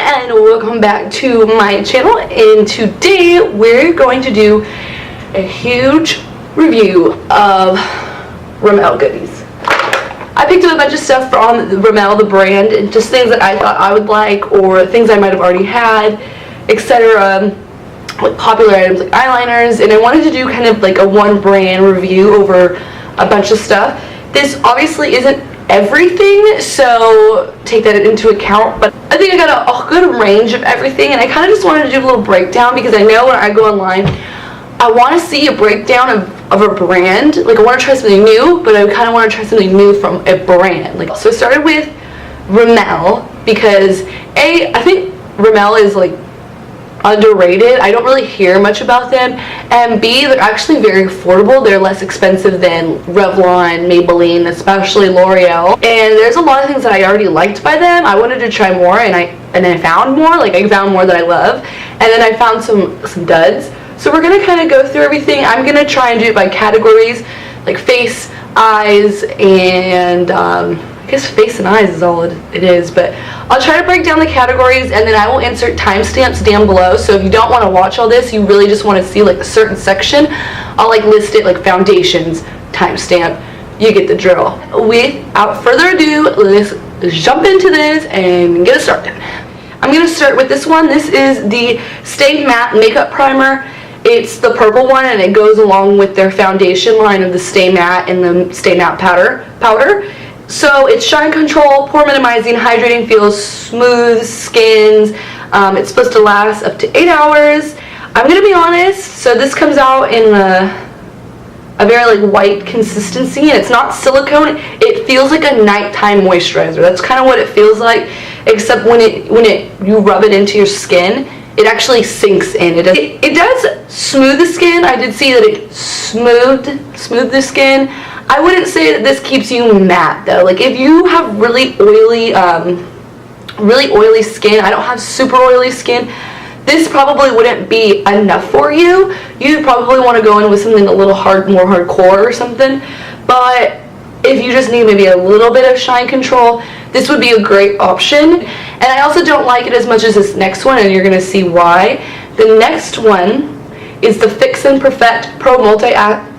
and welcome back to my channel, and today we're going to do a huge review of Rimmel goodies. I picked up a bunch of stuff from Rimmel, the brand, and just things that I thought I would like or things I might have already had, etc. Like popular items like eyeliners, and I wanted to do kind of like a one brand review over a bunch of stuff. This obviously isn't everything, so take that into account, but I think I got a good range of everything, and I kind of just wanted to do a little breakdown because I know when I go online I want to see a breakdown of a brand. Like, I want to try something new, but I kind of want to try something new from a brand. Like, so I started with Rimmel because I think Rimmel is like underrated. I don't really hear much about them, and B, they're actually very affordable. They're less expensive than Revlon, Maybelline, especially L'Oreal, and there's a lot of things that I already liked by them. I wanted to try more, and I found more. Like, I found more that I love, and then I found some duds. So we're gonna kind of go through everything. I'm gonna try and do it by categories, like face, eyes, and I guess face and eyes is all it is, but I'll try to break down the categories, and then I will insert timestamps down below. So if you don't want to watch all this, you really just want to see like a certain section, I'll like list it like foundations, timestamp, you get the drill. Without further ado, let's jump into this and get it started. I'm going to start with this one. This is the Stay Matte Makeup Primer. It's the purple one, and it goes along with their foundation line of the Stay Matte and the Stay Matte powder. So it's shine control, pore minimizing, hydrating, feels smooth skins. It's supposed to last up to 8 hours. I'm gonna be honest, so this comes out in a very like white consistency, and it's not silicone. It feels like a nighttime moisturizer. That's kind of what it feels like, except when you rub it into your skin, it actually sinks in. It does smooth the skin. I did see that it smoothed the skin. I wouldn't say that this keeps you matte though. Like, if you have really oily skin, I don't have super oily skin, this probably wouldn't be enough for you. You'd probably want to go in with something a little more hardcore or something. But if you just need maybe a little bit of shine control, this would be a great option. And I also don't like it as much as this next one, and you're going to see why. The next one is the Fix and Perfect Pro Multi-Action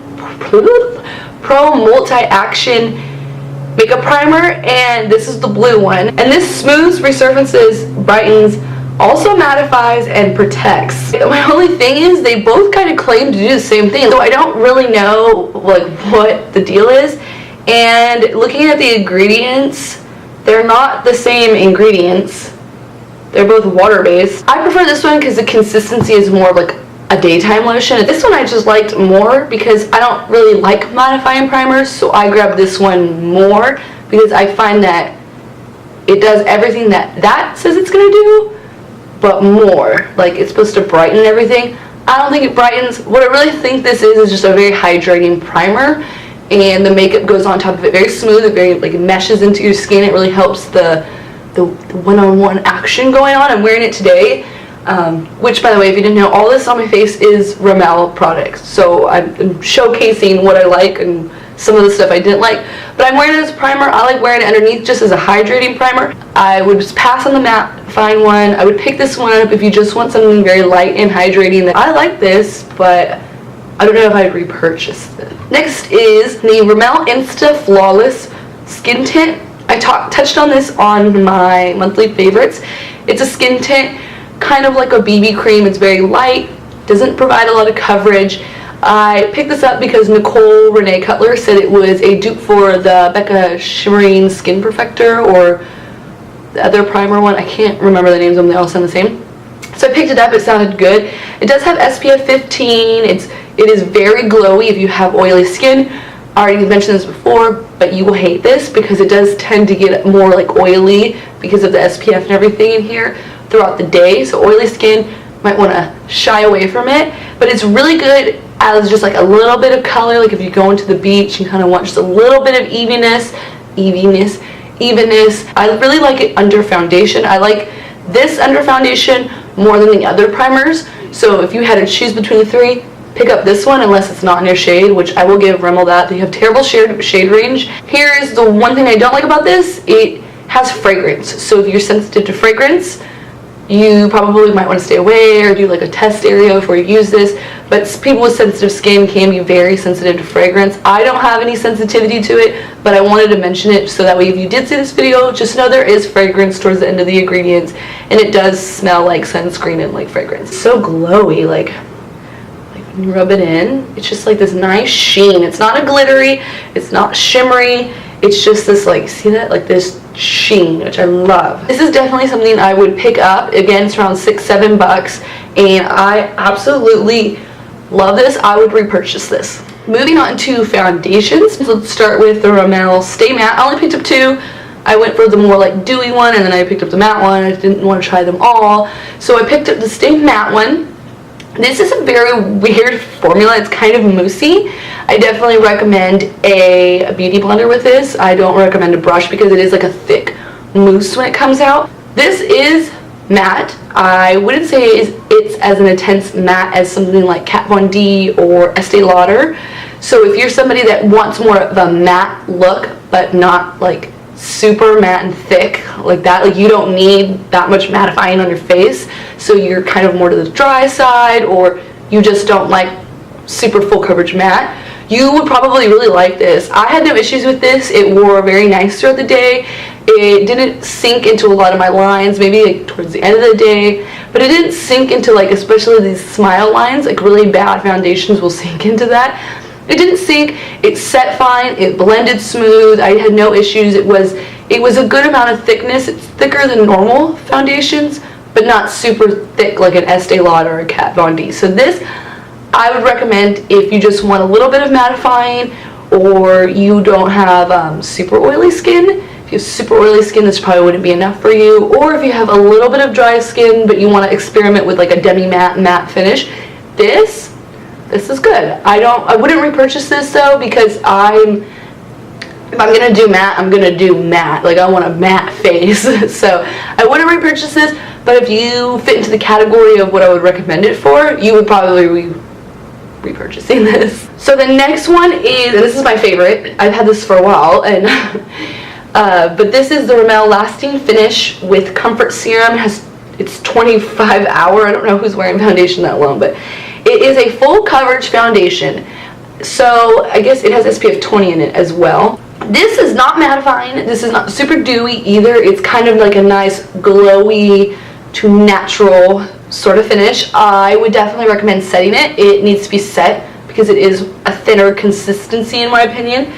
Makeup Primer, and this is the blue one. And this smooths, resurfaces, brightens, also mattifies, and protects. My only thing is they both kind of claim to do the same thing, so I don't really know like what the deal is. And looking at the ingredients, they're not the same ingredients. They're both water-based. I prefer this one because the consistency is more like a daytime lotion. This one I just liked more because I don't really like mattifying primers, so I grabbed this one more because I find that it does everything that says it's gonna do, but more. Like, it's supposed to brighten everything. I don't think it brightens. What I really think this is just a very hydrating primer, and the makeup goes on top of it very smooth. It very like meshes into your skin. It really helps the one-on-one action going on. I'm wearing it today. Which, by the way, if you didn't know, all this on my face is Rimmel products. So I'm showcasing what I like and some of the stuff I didn't like. But I'm wearing it as a primer. I like wearing it underneath just as a hydrating primer. I would just pass on the matte fine one. I would pick this one up if you just want something very light and hydrating. I like this, but I don't know if I'd repurchase this. Next is the Rimmel Insta Flawless Skin Tint. I touched on this on my monthly favorites. It's a skin tint, kind of like a BB cream. It's very light, doesn't provide a lot of coverage. I picked this up because Nicole Renee Cutler said it was a dupe for the Becca Shimmering Skin Perfector, or the other primer one. I can't remember the names of them, they all sound the same. So I picked it up, it sounded good. It does have SPF 15, it is very glowy if you have oily skin. I already mentioned this before, but you will hate this because it does tend to get more like oily because of the SPF and everything in here throughout the day. So oily skin might want to shy away from it, but it's really good as just like a little bit of color. Like if you go into the beach and kind of want just a little bit of evenness. I really like it under foundation. I like this under foundation more than the other primers. So if you had to choose between the three, pick up this one unless it's not in your shade, which I will give Rimmel that. They have terrible shade range. Here's the one thing I don't like about this. It has fragrance. So if you're sensitive to fragrance, you probably might want to stay away or do like a test area before you use this. But people with sensitive skin can be very sensitive to fragrance. I don't have any sensitivity to it, but I wanted to mention it so that way if you did see this video, just know there is fragrance towards the end of the ingredients, and it does smell like sunscreen and like fragrance. So glowy, like when you rub it in, it's just like this nice sheen. It's not a glittery, it's not shimmery, it's just this, like, see that, like this sheen, which I love. This is definitely something I would pick up. Again, it's around $6-7 bucks, and I absolutely love this. I would repurchase this. Moving on to foundations, let's start with the Rimmel Stay Matte. I only picked up 2. I went for the more like dewy one, and then I picked up the matte one. I didn't want to try them all, so I picked up the Stay Matte one. This is a very weird formula. It's kind of moussey. I definitely recommend a beauty blender with this. I don't recommend a brush because it is like a thick mousse when it comes out. This is matte. I wouldn't say it's as an intense matte as something like Kat Von D or Estee Lauder. So if you're somebody that wants more of a matte look but not like super matte and thick like that, like you don't need that much mattifying on your face, so you're kind of more to the dry side, or you just don't like super full coverage matte, you would probably really like this. I had no issues with this. It wore very nice throughout the day. It didn't sink into a lot of my lines, maybe like towards the end of the day, but it didn't sink into, like, especially these smile lines. Like really bad foundations will sink into that. It didn't sink. It set fine. It blended smooth. I had no issues. It was a good amount of thickness. It's thicker than normal foundations, but not super thick like an Estee Lauder or a Kat Von D. So this I would recommend if you just want a little bit of mattifying, or you don't have super oily skin. If you have super oily skin, this probably wouldn't be enough for you. Or if you have a little bit of dry skin but you want to experiment with like a matte finish, this is good. I wouldn't repurchase this though, because if I'm gonna do matte, I'm gonna do matte. Like, I want a matte face. So I wouldn't repurchase this, but if you fit into the category of what I would recommend it for, you would probably be repurchasing this. So the next one is, and this is my favorite, I've had this for a while, and but this is the Rimmel Lasting Finish with Comfort Serum. It's 25 hour. I don't know who's wearing foundation that long, but it is a full coverage foundation. So I guess it has SPF 20 in it as well. This is not mattifying. This is not super dewy either. It's kind of like a nice glowy to natural sort of finish. I would definitely recommend setting it. It needs to be set because it is a thinner consistency in my opinion.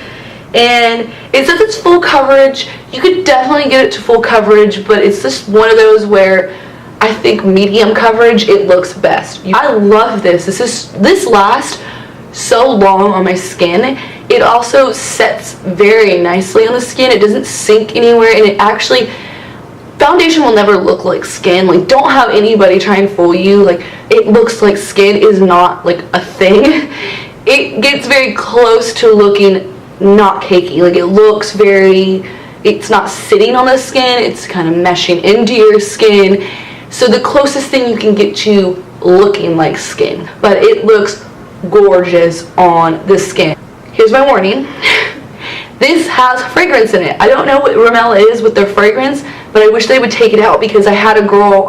And it says it's full coverage. You could definitely get it to full coverage, but it's just one of those where I think medium coverage, it looks best. I love this. This lasts so long on my skin. It also sets very nicely on the skin. It doesn't sink anywhere, and it actually, foundation will never look like skin. Like, don't have anybody try and fool you. Like, it looks like skin is not like a thing. It gets very close to looking not cakey. Like, it looks very, it's not sitting on the skin, it's kind of meshing into your skin. So the closest thing you can get to looking like skin, but it looks gorgeous on the skin. Here's my warning. This has fragrance in it. I don't know what Rimmel is with their fragrance, but I wish they would take it out, because I had a girl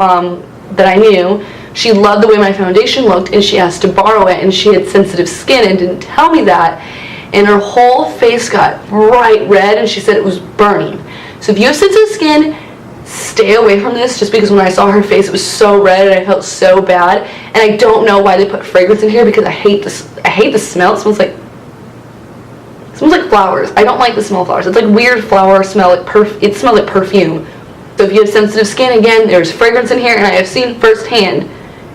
that I knew. She loved the way my foundation looked, and she asked to borrow it, and she had sensitive skin and didn't tell me that, and her whole face got bright red, and she said it was burning. So if you have sensitive skin, stay away from this, just because when I saw her face, it was so red and I felt so bad. And I don't know why they put fragrance in here, because I hate this. I hate the smell. It smells like flowers. I don't like the smell of flowers. It's like weird flower smell. It smells like perfume. So if you have sensitive skin, again, there's fragrance in here, and I have seen firsthand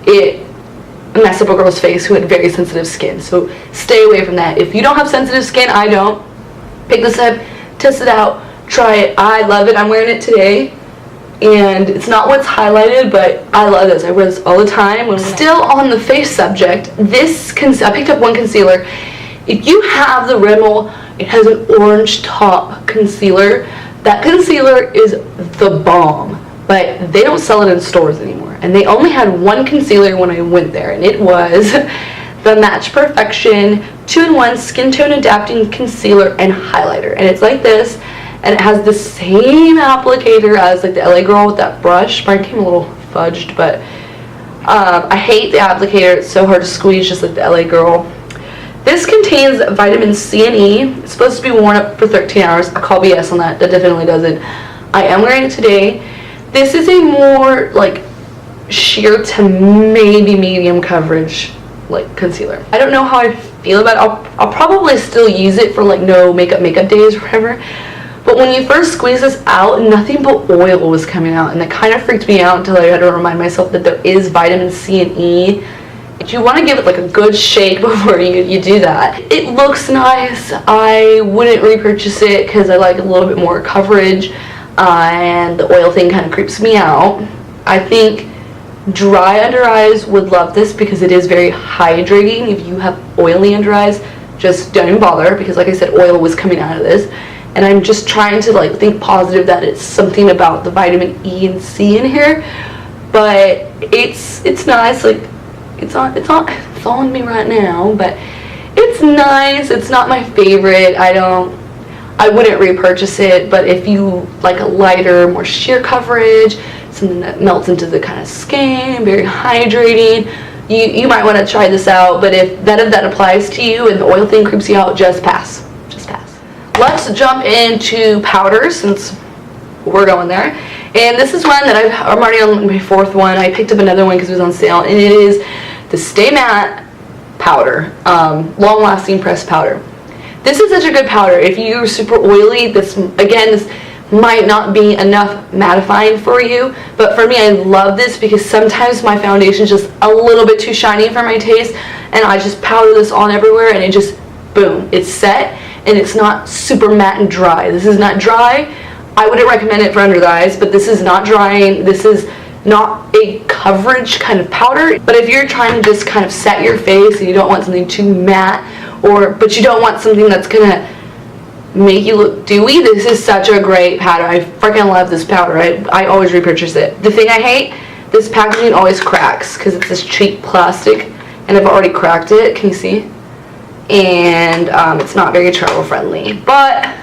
it mess up a girl's face who had very sensitive skin. So stay away from that. If you don't have sensitive skin, I don't. Pick this up, test it out, try it. I love it. I'm wearing it today. And it's not what's highlighted, but I love this. I wear this all the time. Still on the face subject, I picked up one concealer. If you have the Rimmel, it has an orange top concealer. That concealer is the bomb, but they don't sell it in stores anymore. And they only had one concealer when I went there, and it was the Match Perfection 2-in-1 Skin Tone Adapting Concealer and Highlighter. And it's like this. And it has the same applicator as like the LA girl with that brush. Mine came a little fudged, but I hate the applicator. It's so hard to squeeze, just like the LA Girl. This contains vitamin C and E. It's supposed to be worn up for 13 hours. I call BS on that. That definitely doesn't. I am wearing it today. This is a more like sheer to maybe medium coverage like concealer. I don't know how I feel about it. I'll probably still use it for like no makeup days or whatever. But when you first squeeze this out, nothing but oil was coming out, and that kind of freaked me out until I had to remind myself that there is vitamin C and E. You want to give it like a good shake before you do that. It looks nice. I wouldn't repurchase it because I like a little bit more coverage, and the oil thing kind of creeps me out. I think dry under eyes would love this because it is very hydrating. If you have oily under eyes, just don't even bother, because like I said, oil was coming out of this. And I'm just trying to like think positive that it's something about the vitamin E and C in here. But it's nice. Like it's on me right now, but it's nice. It's not my favorite. I wouldn't repurchase it, but if you like a lighter, more sheer coverage, something that melts into the kind of skin, very hydrating, you might want to try this out. But if none of that applies to you and the oil thing creeps you out, just pass. Just pass. Let's jump into powders since we're going there. And this is one that I'm already on my 4th one. I picked up another one because it was on sale, and it is the Stay Matte powder, long lasting pressed powder. This is such a good powder. If you're super oily, this might not be enough mattifying for you, but for me, I love this because sometimes my foundation is just a little bit too shiny for my taste, and I just powder this on everywhere, and it just, boom, it's set, and it's not super matte and dry. This is not dry. I wouldn't recommend it for under the eyes, but this is not drying. This is not a coverage kind of powder. But if you're trying to just kind of set your face and you don't want something too matte, but you don't want something that's gonna make you look dewy, this is such a great powder. I freaking love this powder. I always repurchase it. The thing I hate, this packaging always cracks because it's this cheap plastic, and I've already cracked it. Can you see? And it's not very travel friendly, but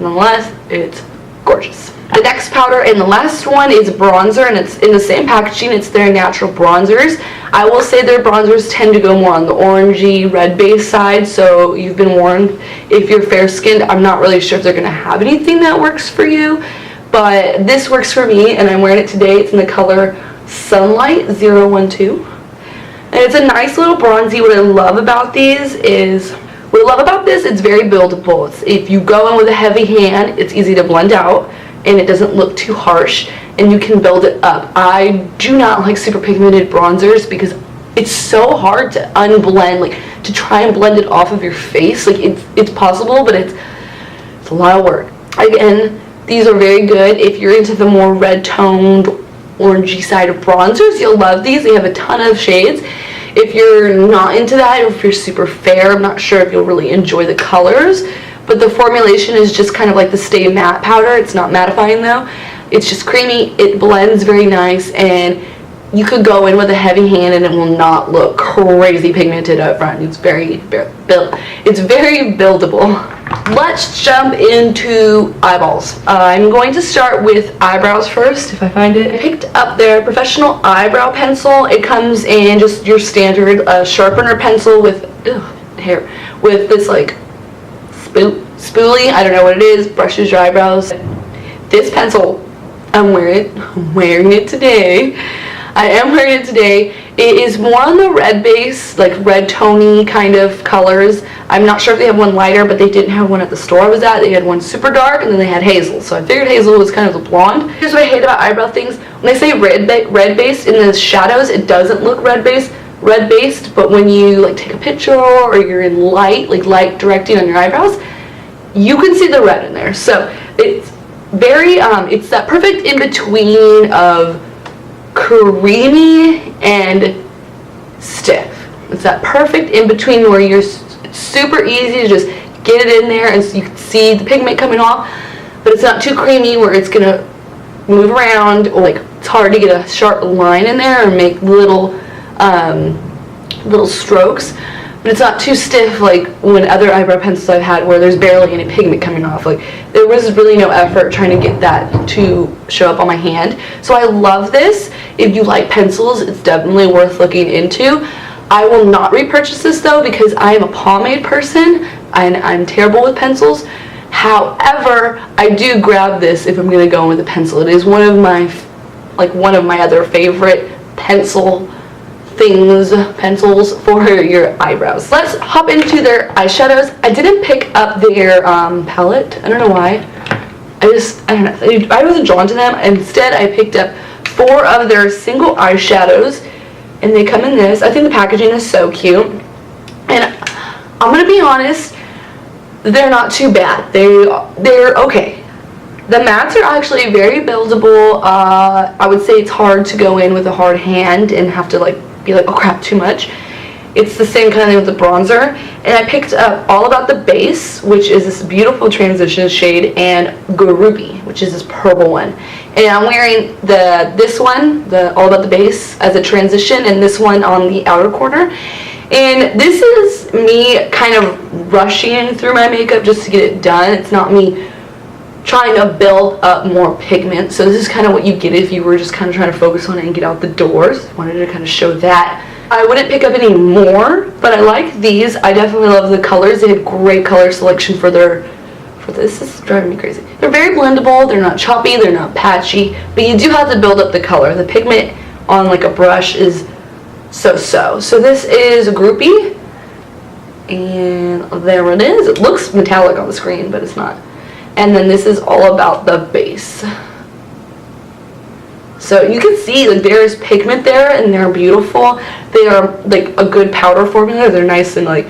nonetheless, it's gorgeous. The next powder and the last one is bronzer, and it's in the same packaging. It's their natural bronzers. I will say their bronzers tend to go more on the orangey red base side, so you've been warned. If you're fair skinned, I'm not really sure if they're going to have anything that works for you, but this works for me, and I'm wearing it today. It's in the color Sunlight 012, and it's a nice little bronzy. What I love about these is, it's very buildable. If you go in with a heavy hand, it's easy to blend out, and it doesn't look too harsh, and you can build it up. I do not like super pigmented bronzers because it's so hard to unblend, like to try and blend it off of your face. Like it's possible, but it's a lot of work. Again, these are very good if you're into the more red toned orangey side of bronzers. You'll love these. They have a ton of shades. If you're not into that, or if you're super fair, I'm not sure if you'll really enjoy the colors, but the formulation is just kind of like the Stay Matte powder. It's not mattifying though. It's just creamy. It blends very nice, and you could go in with a heavy hand and it will not look crazy pigmented up front. It's very buildable. Let's jump into eyeballs. I'm going to start with eyebrows first, if I find it. I picked up their professional eyebrow pencil. It comes in just your standard sharpener pencil with this like spoolie. I don't know what it is. Brushes your eyebrows. This pencil, I'm wearing it today. I am wearing it today. It is more on the red base, like red tony kind of colors. I'm not sure if they have one lighter, but they didn't have one at the store I was at. They had one super dark, and then they had hazel. So I figured hazel was kind of the blonde. Here's what I hate about eyebrow things. When they say red based in the shadows, it doesn't look red based, but when you like take a picture or you're in light directing on your eyebrows, you can see the red in there. So it's very, it's that perfect in between of creamy and stiff. It's that perfect in between where it's super easy to just get it in there and so you can see the pigment coming off, but it's not too creamy where it's gonna move around, or like it's hard to get a sharp line in there or make little strokes. but it's not too stiff like when other eyebrow pencils I've had where there's barely any pigment coming off. Like, there was really no effort trying to get that to show up on my hand. So I love this. If you like pencils, it's definitely worth looking into. I will not repurchase this though because I am a pomade person and I'm terrible with pencils. However, I do grab this if I'm going to go in with a pencil. It is one of my other favorite pencils for your eyebrows. Let's hop into their eyeshadows. I didn't pick up their palette. I don't know why. I wasn't drawn to them. Instead, I picked up 4 of their single eyeshadows, and they come in this. I think the packaging is so cute. And I'm gonna be honest, they're not too bad. They're okay. The mattes are actually very buildable. I would say it's hard to go in with a hard hand and have to be like, oh crap, too much. It's the same kind of thing with the bronzer. And I picked up All About the Base, which is this beautiful transition shade, and Groupie, which is this purple one. And I'm wearing this one, the All About the Base, as a transition, and this one on the outer corner. And this is me kind of rushing through my makeup just to get it done. It's not me trying to build up more pigment. So this is kind of what you get if you were just kind of trying to focus on it and get out the doors. Wanted to kind of show that. I wouldn't pick up any more, but I like these. I definitely love the colors. They have great color selection for this. This is driving me crazy. They're very blendable. They're not choppy. They're not patchy. But you do have to build up the color. The pigment on like a brush is so-so. So this is a Groupie. And there it is. It looks metallic on the screen, but it's not. And then this is All About the Base. So you can see like there's pigment there and they're beautiful. They are like a good powder formula. They're nice and like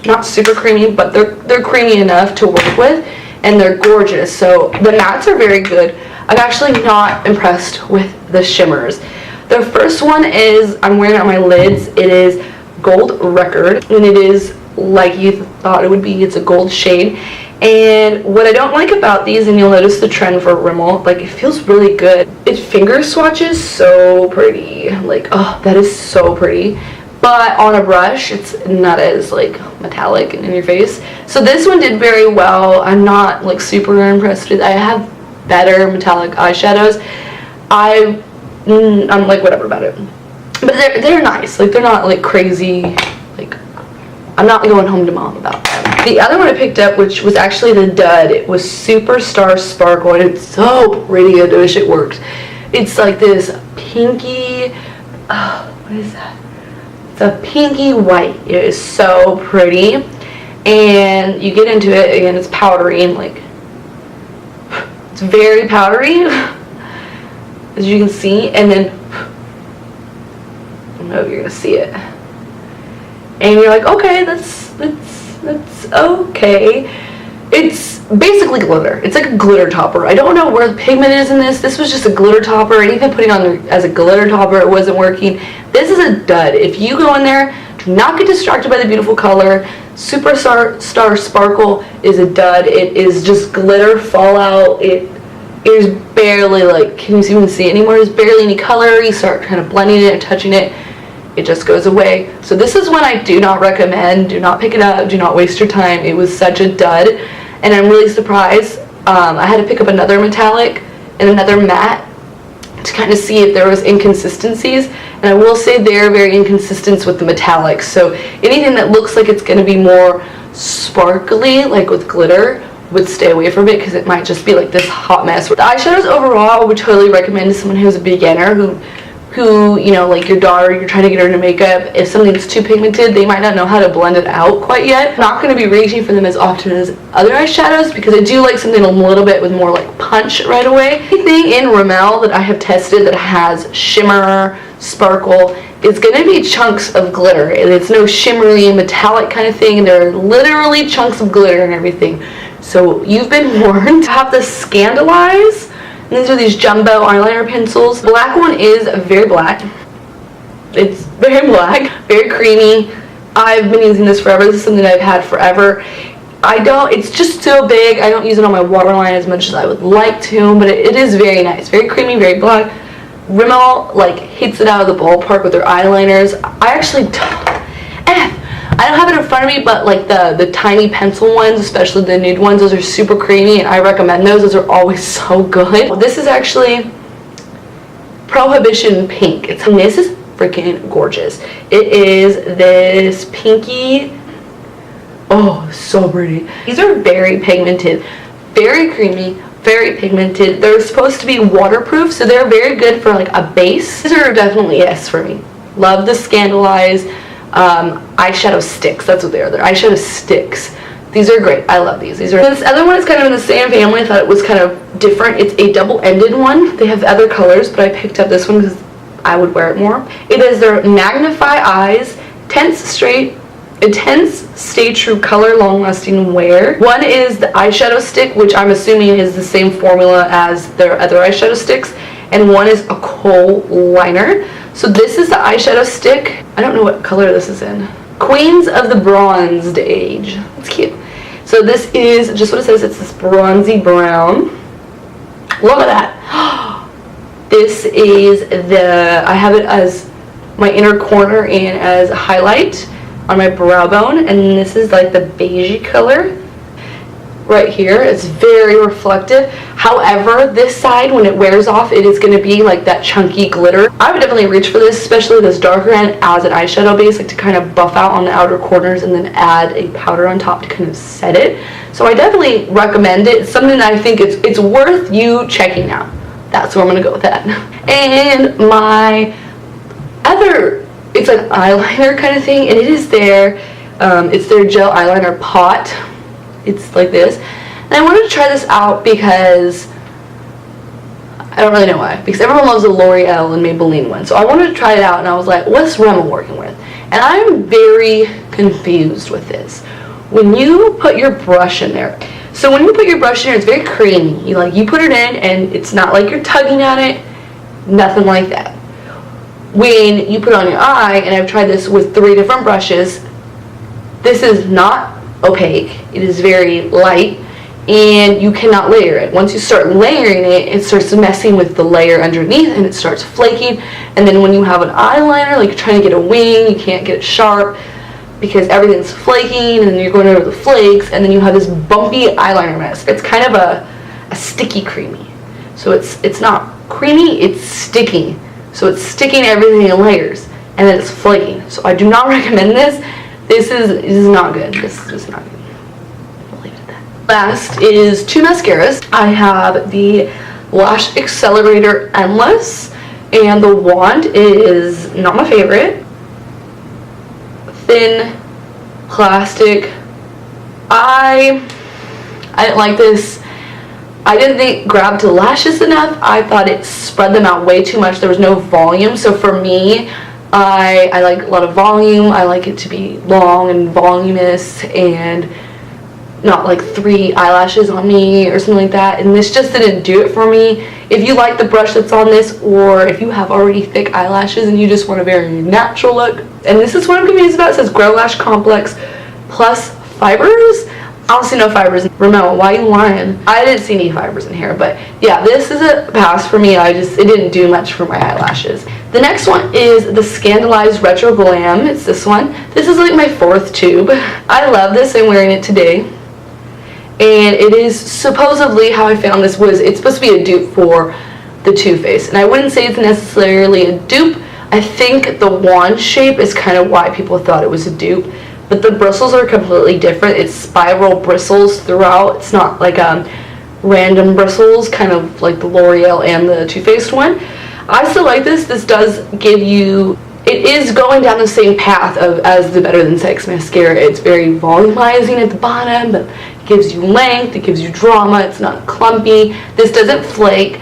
not super creamy, but they're creamy enough to work with, and they're gorgeous. So the mattes are very good. I'm actually not impressed with the shimmers. The first one is, I'm wearing it on my lids. It is Gold Record, and it is like you thought it would be. It's a gold shade. And what I don't like about these, and you'll notice the trend for Rimmel, like it feels really good. It finger swatches so pretty. Like, oh, that is so pretty. But on a brush, it's not as like metallic and in your face. So this one did very well. I'm not like super impressed with it. I have better metallic eyeshadows. I'm like whatever about it. But they're nice. Like they're not like crazy. Like I'm not going home to mom about them. The other one I picked up, which was actually the dud, it was Superstar Sparkle, and it's so pretty. I wish it worked. It's like this pinky, what is that? It's a pinky white. It is so pretty. And you get into it, again, it's powdery, and like, it's very powdery, as you can see, and then, I don't know if you're gonna see it. And you're like, okay, that's okay. It's basically glitter. It's like a glitter topper. I don't know where the pigment is in this. This was just a glitter topper, and even putting on as a glitter topper, it wasn't working. This is a dud. If you go in there, do not get distracted by the beautiful color. Superstar Sparkle is a dud. It is just glitter fallout. It is barely like, can you even see it anymore? There's barely any color. You start kind of blending it and touching it, it just goes away. So this is one I do not recommend. Do not pick it up. Do not waste your time. It was such a dud, and I'm really surprised. I had to pick up another metallic and another matte to kind of see if there was inconsistencies, and I will say they're very inconsistent with the metallics. So anything that looks like it's going to be more sparkly, like with glitter, would stay away from it because it might just be like this hot mess. The eyeshadows overall I would totally recommend to someone who's a beginner who, you know, like your daughter, you're trying to get her into makeup. If something's too pigmented, they might not know how to blend it out quite yet. I'm not going to be reaching for them as often as other eyeshadows because I do like something a little bit with more like punch right away. Anything in Rimmel that I have tested that has shimmer, sparkle, is going to be chunks of glitter. And it's no shimmery, metallic kind of thing. They're literally chunks of glitter and everything. So you've been warned. I have the Scandaleyes. These are these jumbo eyeliner pencils. The black one is very black. It's very black, very creamy. I've been using this forever. This is something I've had forever. It's just so big. I don't use it on my waterline as much as I would like to, but it is very nice. Very creamy, very black. Rimmel like hits it out of the ballpark with their eyeliners. I don't have it in front of me, but like the tiny pencil ones, especially the nude ones, those are super creamy and I recommend those. Those are always so good. This is actually Prohibition pink. This is freaking gorgeous. It is this pinky, oh, so pretty. These are very pigmented, very creamy, very pigmented. They're supposed to be waterproof, so they're very good for like a base. These are definitely yes for me. Love the Scandaleyes eyeshadow sticks. That's what they are. They're eyeshadow sticks. These are great. I love these. This other one is kind of in the same family. I thought it was kind of different. It's a double-ended one. They have other colors, but I picked up this one because I would wear it more. It is their Magnif'Eyes Intense Stay True Color Long Lasting Wear. One is the eyeshadow stick, which I'm assuming is the same formula as their other eyeshadow sticks, and one is a kohl liner. So this is the eyeshadow stick. I don't know what color this is in. Queens of the Bronzed Age. It's cute. So this is just what it says. It's this bronzy brown. Look at that. This is I have it as my inner corner and as a highlight on my brow bone, and this is like the beigey color right here. It's very reflective. However, this side, when it wears off, it is going to be like that chunky glitter. I would definitely reach for this, especially this darker end as an eyeshadow base, like to kind of buff out on the outer corners and then add a powder on top to kind of set it. So I definitely recommend it. It's something that I think it's worth you checking out. That's where I'm going to go with that. And my other, it's an eyeliner kind of thing, and it is it's their gel eyeliner pot. It's like this, and I wanted to try this out because I don't really know why, because everyone loves the L'Oreal and Maybelline one, so I wanted to try it out, and I was like, what's Rimmel working with? And I'm very confused with this. When you put your brush in there, so when you put your brush in there, it's very creamy. You put it in, and it's not like you're tugging at it, nothing like that. When you put it on your eye, and I've tried this with 3 different brushes, this is not opaque. It is very light, and you cannot layer it. Once you start layering it, it starts messing with the layer underneath, and it starts flaking. And then when you have an eyeliner, like you're trying to get a wing, you can't get it sharp because everything's flaking, and then you're going over the flakes, and then you have this bumpy eyeliner mess. It's kind of a sticky creamy. So it's not creamy, it's sticky. So it's sticking everything in layers, and then it's flaking. So I do not recommend this. This is not good. This is not good. I'll leave it at that. Last is 2 mascaras. I have the Lash Accelerator Endless, and the wand is not my favorite. Thin plastic. I didn't like this. I didn't think it grabbed the lashes enough. I thought it spread them out way too much. There was no volume. So for me, I like a lot of volume. I like it to be long and voluminous and not like 3 eyelashes on me or something like that. And this just didn't do it for me. If you like the brush that's on this, or if you have already thick eyelashes and you just want a very natural look, and this is what I'm confused about. It says Grow Lash Complex plus fibers. I don't see no fibers. Rimmel, why are you lying? I didn't see any fibers in here, but yeah, this is a pass for me. It didn't do much for my eyelashes. The next one is the Scandaleyes Retro Glam. It's this one. This is like my 4th tube. I love this. I'm wearing it today. And it is supposedly, how I found this was, it's supposed to be a dupe for the Too Faced. And I wouldn't say it's necessarily a dupe. I think the wand shape is kind of why people thought it was a dupe. But the bristles are completely different. It's spiral bristles throughout. It's not like random bristles, kind of like the L'Oreal and the Too Faced one. I still like this. This does give you, it is going down the same path as the Better Than Sex mascara. It's very volumizing at the bottom, but it gives you length, it gives you drama, it's not clumpy. This doesn't flake.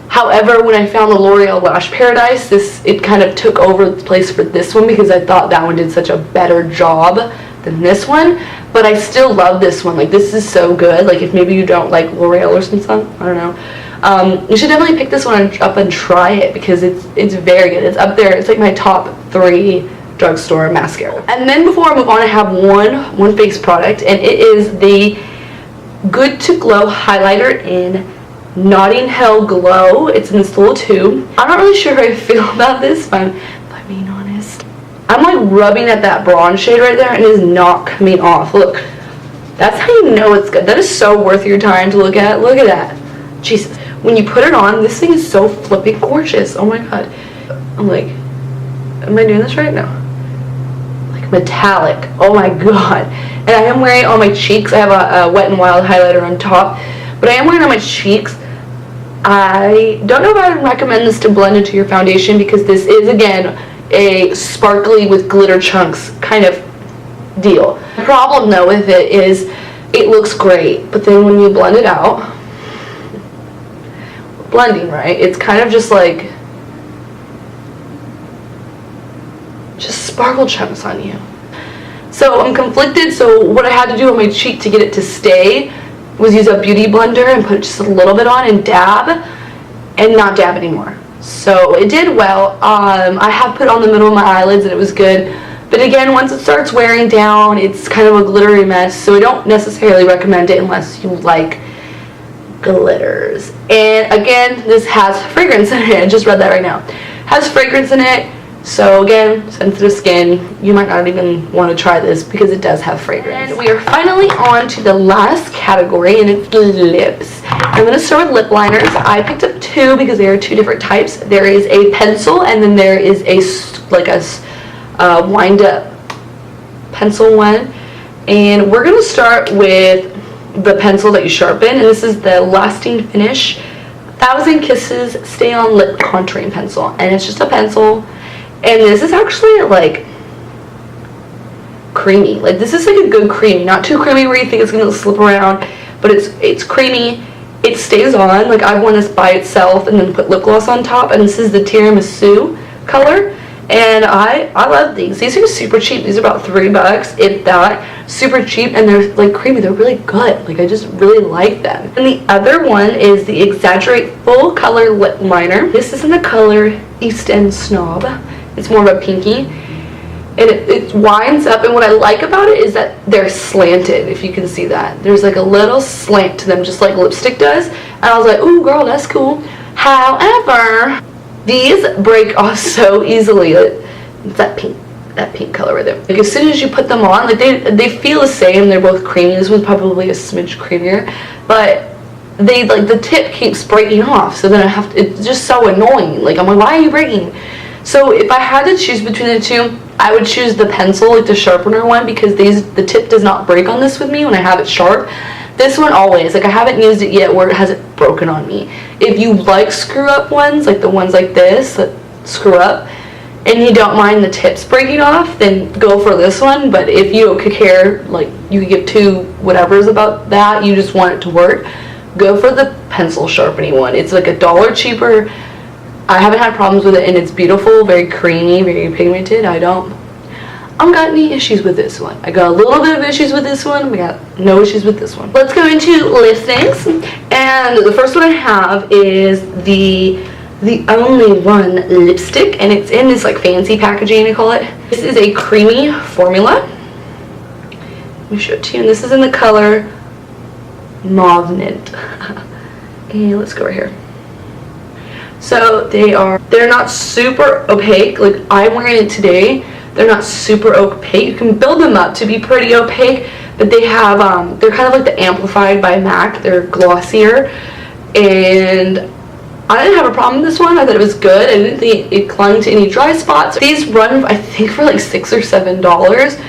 However, when I found the L'Oreal Lash Paradise, it kind of took over the place for this one because I thought that one did such a better job than this one. But I still love this one. Like, this is so good. Like, if maybe you don't like L'Oreal or something, I don't know. You should definitely pick this one up and try it because it's very good. It's up there. It's like my top 3 drugstore mascara. And then before I move on, I have one face product, and it is the Good to Glow highlighter in Notting Hill Glow. It's in this little tube. I'm not really sure how I feel about this, if I'm being honest. I'm like rubbing at that bronze shade right there and it is not coming off. Look, that's how you know it's good. That is so worth your time to look at. Look at that. Jesus. When you put it on, this thing is so flipping gorgeous. Oh my god. I'm like, am I doing this right now? Like metallic. Oh my god. And I am wearing it on my cheeks. I have a Wet n Wild highlighter on top, but I am wearing it on my cheeks. I don't know if I would recommend this to blend into your foundation because this is, again, a sparkly with glitter chunks kind of deal. The problem though with it is it looks great, but then when you blend it out, blending, right, it's kind of just like sparkle chunks on you. So I'm conflicted. So what I had to do on my cheek to get it to stay was use a beauty blender and put just a little bit on and dab, and not dab anymore. So it did well. I have put on the middle of my eyelids and it was good. But again, once it starts wearing down, it's kind of a glittery mess. So I don't necessarily recommend it unless you like glitters. And again, this has fragrance in it. I just read that right now. Has fragrance in it. So again, sensitive skin, you might not even want to try this because it does have fragrance. And we are finally on to the last category, and it's lips. I'm going to start with lip liners. I picked up two because there are two different types. There is a pencil, and then there is a wind up pencil one. And we're going to start with the pencil that you sharpen, and this is the Lasting Finish 1000 Kisses Stay On Lip Contouring Pencil. And it's just a pencil. And this is actually like creamy. Like this is like a good creamy, not too creamy where you think it's gonna slip around, but it's creamy. It stays on. Like I've worn this by itself and then put lip gloss on top, and this is the Tiramisu color. And I love these. These are super cheap. These are about $3, if that. Super cheap, and they're like creamy. They're really good. Like I just really like them. And the other one is the Exaggerate Full Color Lip Liner. This is in the color East End Snob. It's more of a pinky, and it winds up, and what I like about it is that they're slanted, if you can see that. There's like a little slant to them, just like lipstick does, and I was like, ooh girl, that's cool. However, these break off so easily. It's that pink color right there. Like as soon as you put them on, like they feel the same. They're both creamy. This one's probably a smidge creamier, but they like the tip keeps breaking off, so then I have to, it's just so annoying. Like I'm like, why are you breaking? So if I had to choose between the two, I would choose the pencil, like the sharpener one, because the tip does not break on this with me when I have it sharp. This one always, like I haven't used it yet where it hasn't broken on me. If you like screw up ones, like the ones like this that screw up, and you don't mind the tips breaking off, then go for this one. But if you don't care, like you could give two whatevers about that, you just want it to work, go for the pencil sharpening one. It's like $1 cheaper. I haven't had problems with it, and it's beautiful, very creamy, very pigmented. I don't got any issues with this one. I got a little bit of issues with this one. We got no issues with this one. Let's go into listings, and the first one I have is the Only One lipstick, and it's in this like fancy packaging, I call it. This is a creamy formula. Let me show it to you, and this is in the color Mauv-ment. And let's go right here. So they're not super opaque. Like I'm wearing it today. They're not super opaque. You can build them up to be pretty opaque, but they have they're kind of like the Amplified by MAC. They're glossier, and I didn't have a problem with this one. I thought it was good. I didn't think it clung to any dry spots. These run, I think, for like $6 or $7,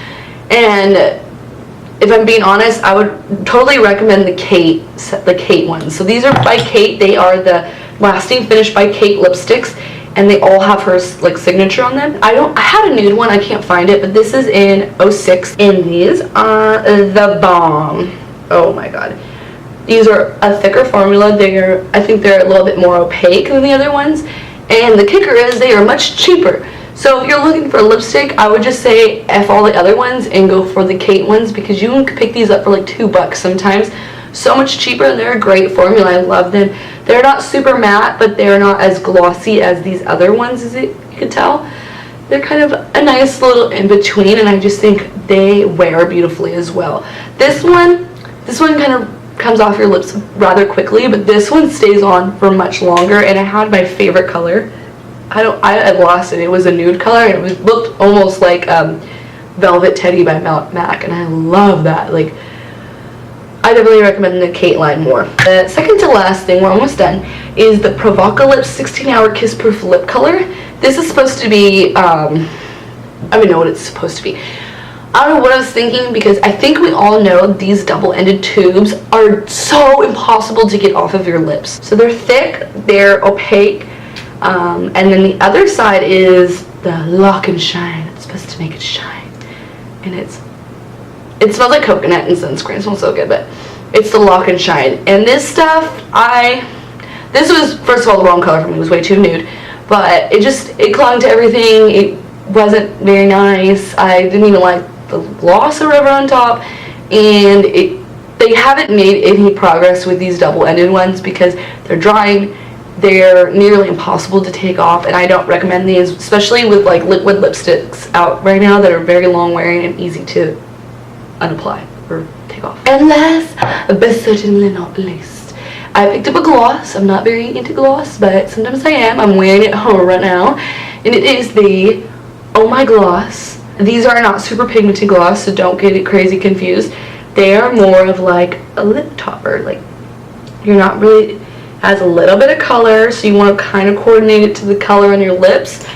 and if I'm being honest, I would totally recommend the Kate ones. So these are by Kate. They are the Lasting Finish by Kate lipsticks, and they all have her like signature on them. I had a nude one, I can't find it, but this is in 06, and these are the bomb. Oh my god. These are a thicker formula. I think they're a little bit more opaque than the other ones, and the kicker is they are much cheaper. So if you're looking for a lipstick, I would just say F all the other ones and go for the Kate ones, because you can pick these up for like $2 sometimes. So much cheaper, and they're a great formula. I love them. They're not super matte, but they're not as glossy as these other ones, as you can tell. They're kind of a nice little in-between, and I just think they wear beautifully as well. This one kind of comes off your lips rather quickly, but this one stays on for much longer, and I had my favorite color I had lost it. It was a nude color, and it looked almost like Velvet Teddy by MAC, and I love that. Like, I definitely recommend the Kate line more. The second to last thing, we're almost done, is the Provocalips 16-Hour Kiss Proof Lip Color. This is supposed to be, I don't even know what it's supposed to be. I don't know what I was thinking, because I think we all know these double-ended tubes are so impossible to get off of your lips. So they're thick, they're opaque, and then the other side is the Lock and Shine. It's supposed to make it shine. And it smells like coconut and sunscreen. It smells so good, but it's the Lock and Shine. And this stuff, this was, first of all, the wrong color for me. It was way too nude. But it clung to everything. It wasn't very nice. I didn't even like the gloss or whatever on top. And they haven't made any progress with these double-ended ones because they're drying. They're nearly impossible to take off, and I don't recommend these, especially with like liquid lipsticks out right now that are very long wearing and easy to unapply or take off. And last but certainly not least, I picked up a gloss. I'm not very into gloss, but sometimes I am. I'm wearing it home right now, and it is the Oh My Gloss. These are not super pigmented gloss, so don't get it crazy confused. They are more of like a lip topper. Like, you're not really, has a little bit of color, so you want to kind of coordinate it to the color on your lips,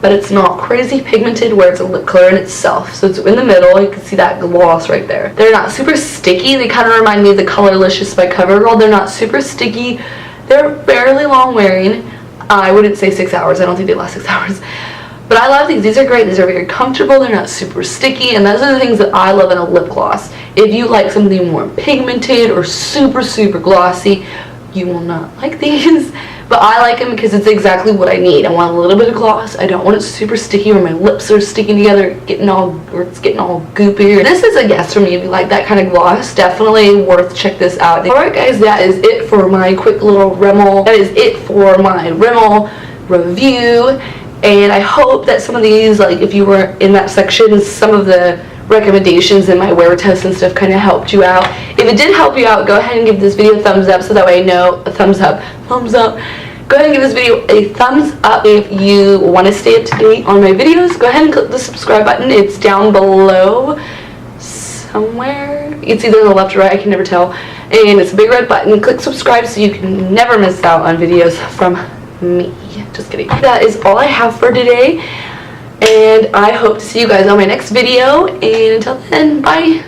but it's not crazy pigmented where it's a lip color in itself. So it's in the middle. You can see that gloss right there. They're not super sticky. They kind of remind me of the Colorlicious by CoverGirl. They're not super sticky. They're fairly long wearing. I wouldn't say 6 hours. I don't think they last 6 hours. But I love these. These are great. These are very comfortable. They're not super sticky. And those are the things that I love in a lip gloss. If you like something more pigmented or super, super glossy, you will not like these. But I like them because it's exactly what I need. I want a little bit of gloss. I don't want it super sticky where my lips are sticking together, it's getting all goopy. This is a yes for me if you like that kind of gloss. Definitely worth check this out. Alright guys, that is it for my quick little Rimmel. That is it for my Rimmel review. And I hope that some of these, like if you were in that section, some of the recommendations in my wear test and stuff kind of helped you out. If it did help you out, go ahead and give this video a thumbs up so that way I know, a thumbs up. Go ahead and give this video a thumbs up. If you want to stay up to date on my videos, go ahead and click the subscribe button. It's down below somewhere. It's either on the left or right, I can never tell. And it's a big red button. Click subscribe so you can never miss out on videos from me. Just kidding. That is all I have for today. And I hope to see you guys on my next video. And until then, bye.